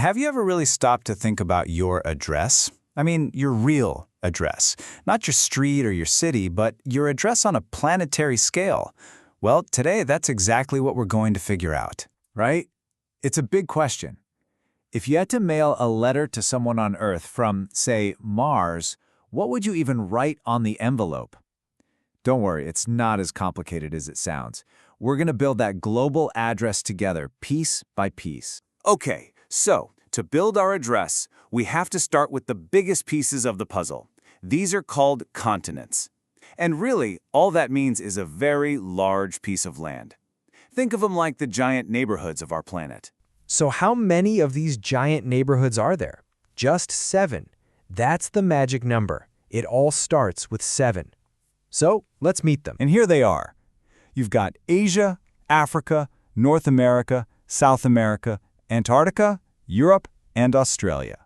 have you ever really stopped to think about your address? I mean, your real address. Not your street or your city, but your address on a planetary scale. Well, today that's exactly what we're going to figure out, right? It's a big question. If you had to mail a letter to someone on Earth from, say, Mars, what would you even write on the envelope? Don't worry, it's not as complicated as it sounds. We're going to build that global address together, piece by piece. Okay, so to build our address, we have to start with the biggest pieces of the puzzle. These are called continents. And really, all that means is a very large piece of land. Think of them like the giant neighborhoods of our planet. So how many of these giant neighborhoods are there? Just 7. That's the magic number. It all starts with 7. So let's meet them. And here they are. You've got Asia, Africa, North America, South America, Antarctica, Europe, and Australia.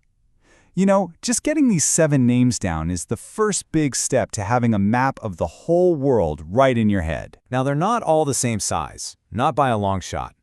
You know, just getting these 7 names down is the first big step to having a map of the whole world right in your head. Now, they're not all the same size, not by a long shot.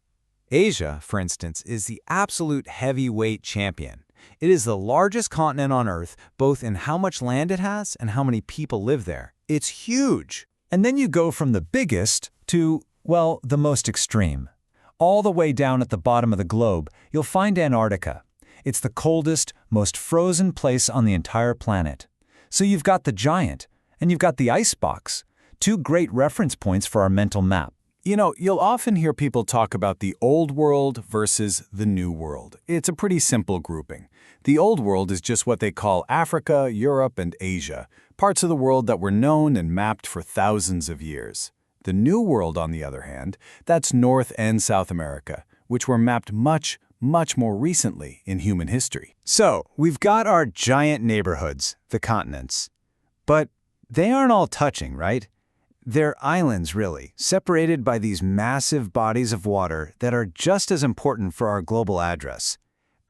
Asia, for instance, is the absolute heavyweight champion. It is the largest continent on Earth, both in how much land it has and how many people live there. It's huge. And then you go from the biggest to, well, the most extreme. All the way down at the bottom of the globe, you'll find Antarctica. It's the coldest, most frozen place on the entire planet. So you've got the giant, and you've got the icebox, 2 great reference points for our mental map. You know, you'll often hear people talk about the Old World versus the New World. It's a pretty simple grouping. The Old World is just what they call Africa, Europe, and Asia, parts of the world that were known and mapped for thousands of years. The New World, on the other hand, that's North and South America, which were mapped much more recently in human history. So, we've got our giant neighborhoods, the continents. But they aren't all touching, right? They're islands, really, separated by these massive bodies of water that are just as important for our global address.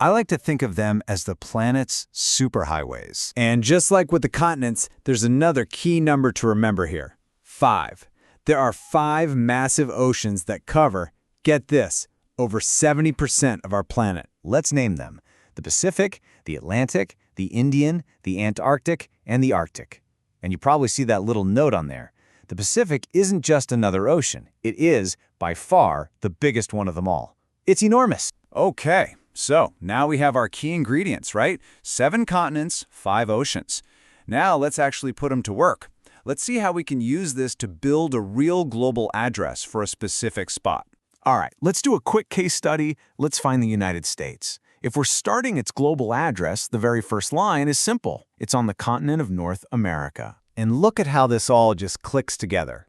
I like to think of them as the planet's superhighways. And just like with the continents, there's another key number to remember here: 5. There are 5 massive oceans that cover, get this, over 70% of our planet. Let's name them: the Pacific, the Atlantic, the Indian, the Antarctic, and the Arctic. And you probably see that little note on there. The Pacific isn't just another ocean. It is, by far, the biggest one of them all. It's enormous. Okay, so now we have our key ingredients, right? 7 continents, 5 oceans. Now let's actually put them to work. Let's see how we can use this to build a real global address for a specific spot. All right, let's do a quick case study. Let's find the United States. If we're starting its global address, the very first line is simple. It's on the continent of North America. And look at how this all just clicks together.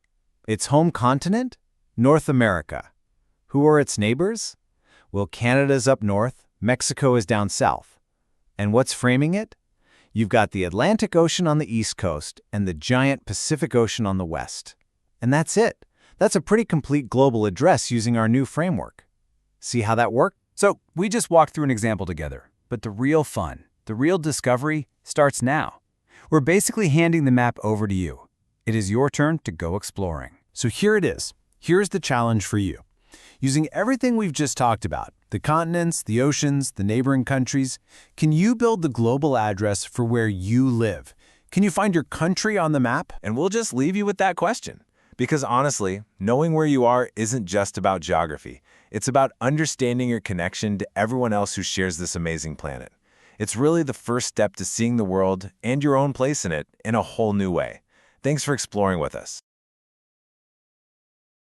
Its home continent? North America. Who are its neighbors? Well, Canada's up north, Mexico is down south. And what's framing it? You've got the Atlantic Ocean on the east coast and the giant Pacific Ocean on the west. And that's it. That's a pretty complete global address using our new framework. See how that worked? So we just walked through an example together, but the real fun, the real discovery starts now. We're basically handing the map over to you. It is your turn to go exploring. So here it is. Here's the challenge for you. Using everything we've just talked about, the continents, the oceans, the neighboring countries, can you build the global address for where you live? Can you find your country on the map? And we'll just leave you with that question. Because honestly, knowing where you are isn't just about geography. It's about understanding your connection to everyone else who shares this amazing planet. It's really the first step to seeing the world and your own place in it in a whole new way. Thanks for exploring with us.